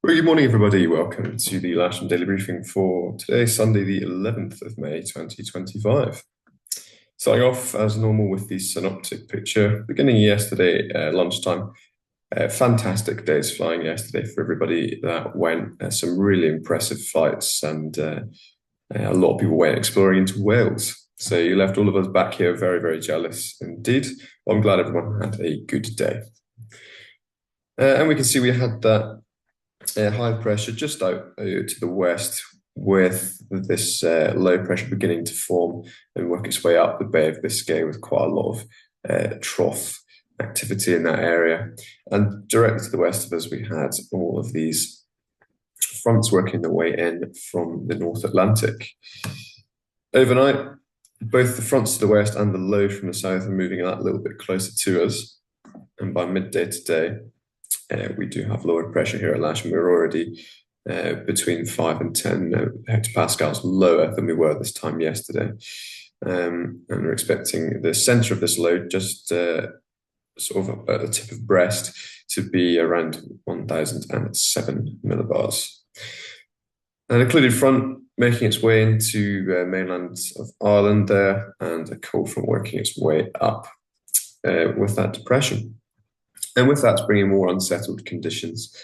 Well, good morning, everybody. Welcome to the Lasham Daily Briefing for today, Sunday, the 11th of May, 2025. Starting off, as normal, with the synoptic picture. Beginning yesterday, lunchtime. Fantastic days flying yesterday for everybody that went. Some really impressive flights, and a lot of people went exploring into Wales. So you left all of us back here very, very jealous indeed. Well, I'm glad everyone had a good day. And we can see we had that high pressure just out to the west, with this low pressure beginning to form and work its way up the Bay of Biscay, with quite a lot of trough activity in that area. And directly to the west of us, we had all of these fronts working their way in from the North Atlantic. Overnight, both the fronts to the west and the low from the south are moving that little bit closer to us. And by midday today, we do have lower pressure here at Lasham. We're already between 5 and 10 hectopascals lower than we were this time yesterday. And we're expecting the center of this load, just sort of at the tip of Brest, to be around 1007 millibars. An included front making its way into mainland of Ireland there, and a cold front working its way up with that depression. And with that, bringing more unsettled conditions,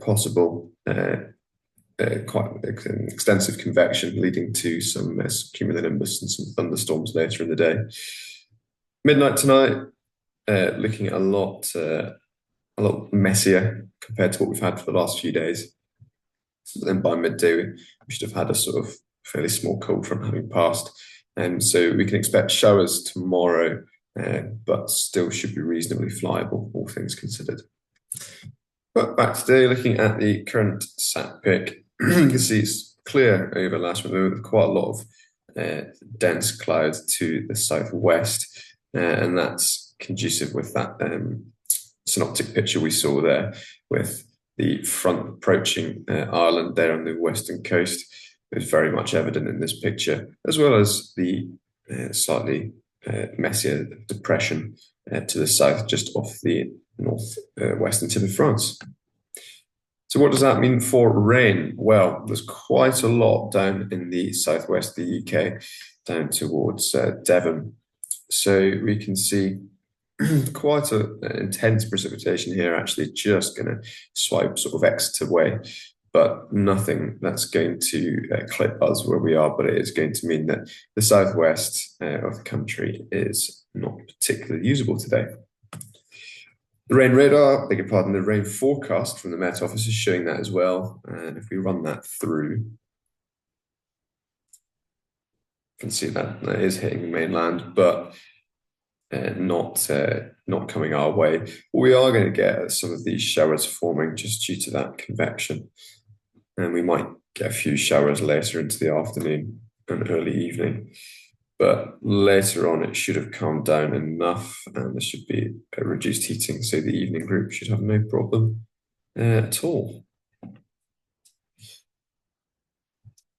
possible quite extensive convection, leading to some cumulonimbus and some thunderstorms later in the day. Midnight tonight, looking at a lot messier compared to what we've had for the last few days. But then by midday, we should have had a sort of fairly small cold front having passed, and so we can expect showers tomorrow. But still should be reasonably flyable, all things considered. But back today, looking at the current sat pic, you can see it's clear over Lasham with quite a lot of dense clouds to the southwest, and that's conducive with that synoptic picture we saw there, with the front approaching Ireland there on the western coast. It's very much evident in this picture, as well as the slightly messier depression to the south, just off the north-western tip of France. So what does that mean for rain? Well, there's quite a lot down in the southwest of the UK, down towards Devon. So we can see quite an intense precipitation here, actually just going to swipe sort of Exeter way, but nothing that's going to clip us where we are. But it is going to mean that the southwest of the country is not particularly usable today. The rain radar, beg your pardon, the rain forecast from the Met Office is showing that as well. And if we run that through, you can see that that is hitting the mainland, but not coming our way. We are going to get some of these showers forming just due to that convection. And we might get a few showers later into the afternoon and early evening. But later on, it should have calmed down enough, and there should be a reduced heating, so the evening group should have no problem at all.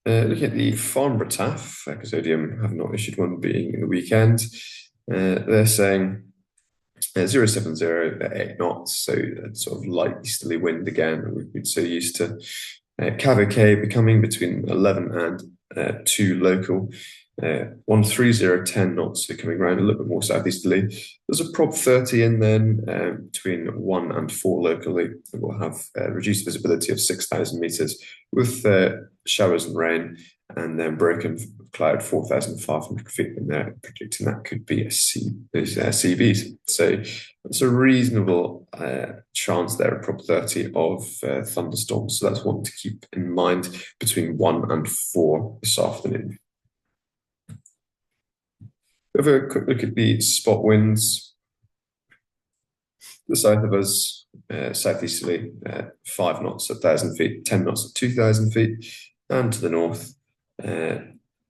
Looking at the Farnborough TAF, Custodium have not issued one, being in the weekend. They're saying 070 at 8 knots, so sort of light easterly wind again. We've been so used to Cav becoming between 11 and 2 local. 130 10 knots, so coming around a little bit more southeasterly. There's a prop 30 in then between 1 and 4 locally. We'll have reduced visibility of 6,000 meters with showers and rain, and then broken cloud 4,500 feet in there, predicting that could be a CVs. So it's a reasonable chance there at prop 30 of thunderstorms. So that's one to keep in mind between 1 and 4 this afternoon. Have a quick look at the spot winds. The south of us, southeasterly, 5 knots at 1,000 feet, 10 knots at 2,000 feet, and to the north,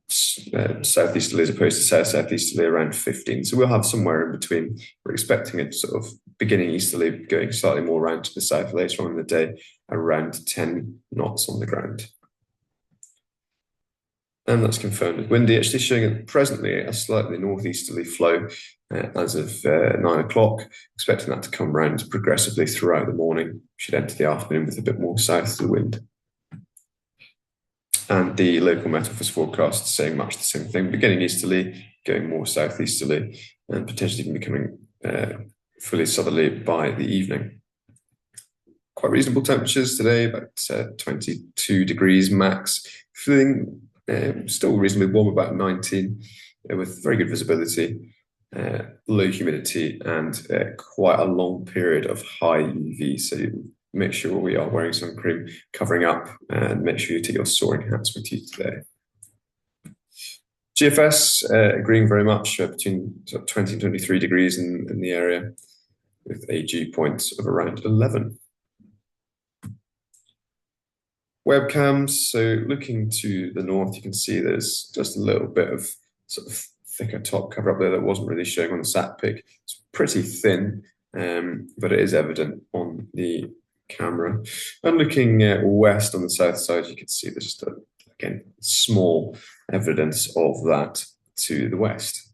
southeasterly as opposed to southeasterly around 15. So we'll have somewhere in between. We're expecting it sort of beginning easterly, going slightly more around to the south later on in the day, around 10 knots on the ground. And that's confirmed as windy, actually showing presently a slightly northeasterly flow as of 9 o'clock. Expecting that to come round progressively throughout the morning. Should enter the afternoon with a bit more south of the wind. And the local Met Office forecast saying much the same thing, beginning easterly, going more southeasterly, and potentially even becoming fully southerly by the evening. Quite reasonable temperatures today, about 22 degrees max, feeling still reasonably warm, about 19, with very good visibility, low humidity, and quite a long period of high UV. So make sure we are wearing sun cream, covering up, and make sure you take your soaring hats with you today. GFS agreeing very much between 20 and 23 degrees in the area, with a dew point of around 11. Webcams, so looking to the north, you can see there's just a little bit of sort of thicker top cover up there that wasn't really showing on the sat pic. It's pretty thin, but it is evident on the camera. And looking west on the south side, you can see there's just, again, small evidence of that to the west.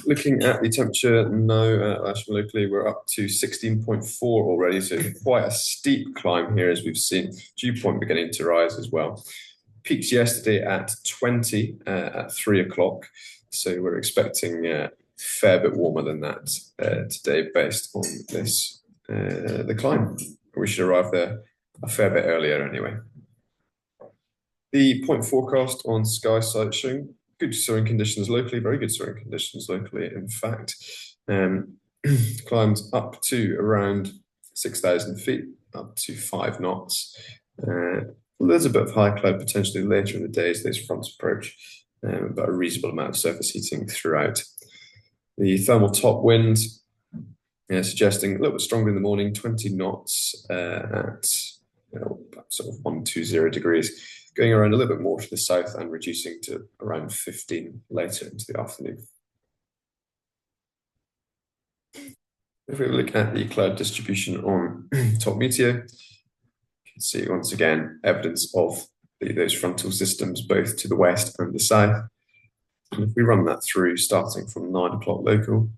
Looking at the temperature now at Lasham locally, we're up to 16.4 already, so quite a steep climb here as we've seen. Dew point beginning to rise as well. Peaks yesterday at 20 at 3 o'clock, so we're expecting a fair bit warmer than that today based on this the climb. We should arrive there a fair bit earlier anyway. The point forecast on SkySight showing good soaring conditions locally, very good soaring conditions locally, in fact. Climbs up to around 6,000 feet, up to 5 knots. There's a bit of high cloud potentially later in the day as those fronts approach, but a reasonable amount of surface heating throughout. The thermal top wind suggesting a little bit stronger in the morning, 20 knots at sort of 120 degrees. Going around a little bit more to the south and reducing to around 15 later into the afternoon. If we look at the cloud distribution on top meteor, you can see once again evidence of those frontal systems both to the west and the south. And if we run that through starting from 9 o'clock local,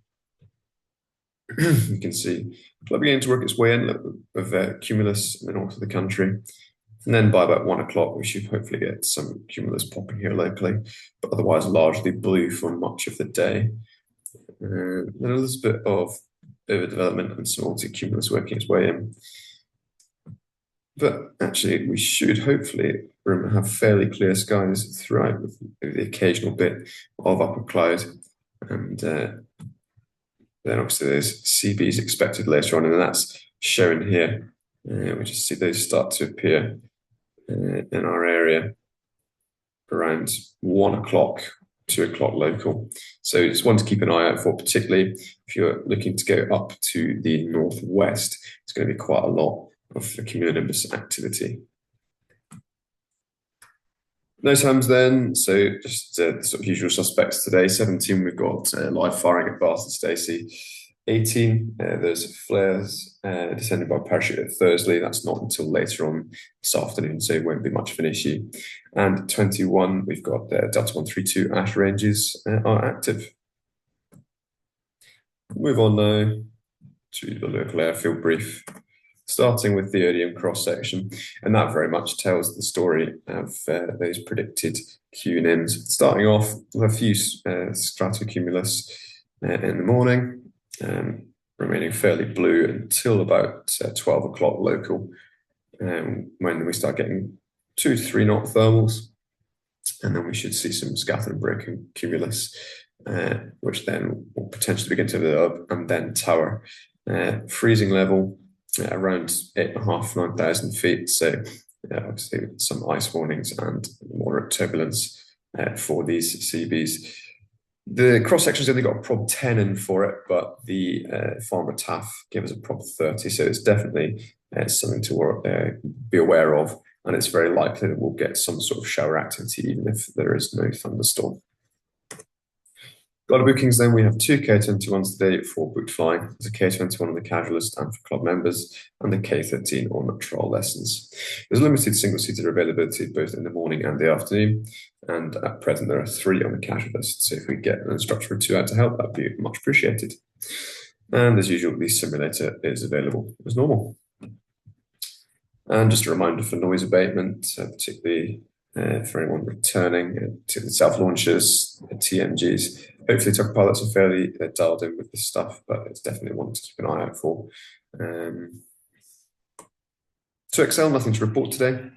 you can see cloud beginning to work its way in with cumulus in the north of the country. And then by about 1 o'clock, we should hopefully get some cumulus popping here locally, but otherwise largely blue for much of the day. Then a little bit of overdevelopment and some multi-cumulus working its way in. But actually, we should hopefully have fairly clear skies throughout with the occasional bit of upper cloud. And then obviously there's CBs expected later on, and that's shown here. We just see those start to appear in our area around 1 o'clock, 2 o'clock local. So it's one to keep an eye out for, particularly if you're looking to go up to the northwest. It's going to be quite a lot of cumulonimbus activity. No times then, so just the sort of usual suspects today. 17, we've got live firing at Bath and Stacey. 18, there's flares descending by parachute at Thursley. That's not until later on this afternoon, so it won't be much of an issue. And 21, we've got Delta 132 ash ranges are active. Move on now to the local airfield brief, starting with the Odium cross-section, and that very much tells the story of those predicted QNIMs. Starting off with a few stratocumulus in the morning, remaining fairly blue until about 12 o'clock local, when we start getting 2 to 3 knot thermals, and then we should see some scatter and breaking cumulus, which then will potentially begin to develop and then tower. Freezing level around 8,500 to 9,000 feet, so obviously some ice warnings and moderate turbulence for these CBs. The cross section's only got a prob 10 in for it, but the Farmer TAF gave us a prob 30, so it's definitely something to be aware of, and it's very likely that we'll get some sort of shower activity even if there is no thunderstorm. A lot of bookings then. We have two K21s today for booked flying. There's a K21 on the casualist and for club members, and the K13 on trial lessons. There's limited single-seater availability both in the morning and the afternoon, and at present there are three on the casualist. So if we get an instructor or two out to help, that'd be much appreciated. And as usual, the simulator is available as normal. And just a reminder for noise abatement, particularly for anyone returning, to the self-launchers, TMGs. Hopefully truck pilots are fairly dialed in with this stuff, but it's definitely one to keep an eye out for. To Excel, nothing to report today.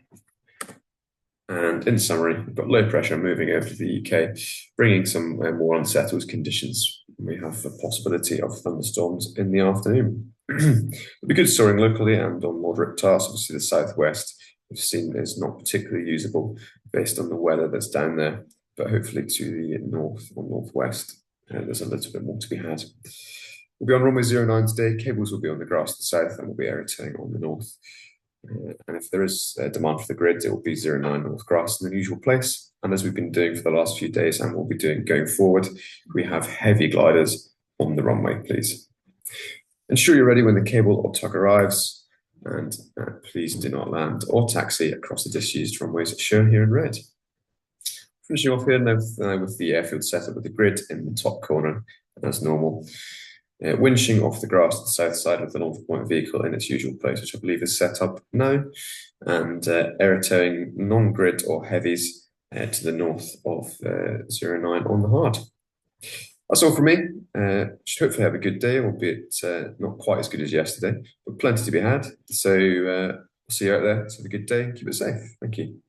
And in summary, we've got low pressure moving over to the UK, bringing some more unsettled conditions. We have the possibility of thunderstorms in the afternoon. It'll be good soaring locally and on moderate tasks. Obviously, the southwest we've seen is not particularly usable based on the weather that's down there, but hopefully to the north or northwest, there's a little bit more to be had. We'll be on runway 09 today. Cables will be on the grass to the south, and we'll be aeroturning on the north. And if there is demand for the grid, it will be 09 north grass in the usual place. And as we've been doing for the last few days and we'll be doing going forward, we have heavy gliders on the runway, please. Ensure you're ready when the cable or tug arrives, and please do not land or taxi across the disused runways shown here in red. Finishing off here now with the airfield setup with the grid in the top corner, as normal. Winching off the grass to the south side of the North Point vehicle in its usual place, which I believe is set up now, and aerotowing non-grid or heavies to the north of 09 on the hard. That's all from me. Should hopefully have a good day, albeit not quite as good as yesterday, but plenty to be had. So we'll see you out there. So have a good day. Keep it safe. Thank you.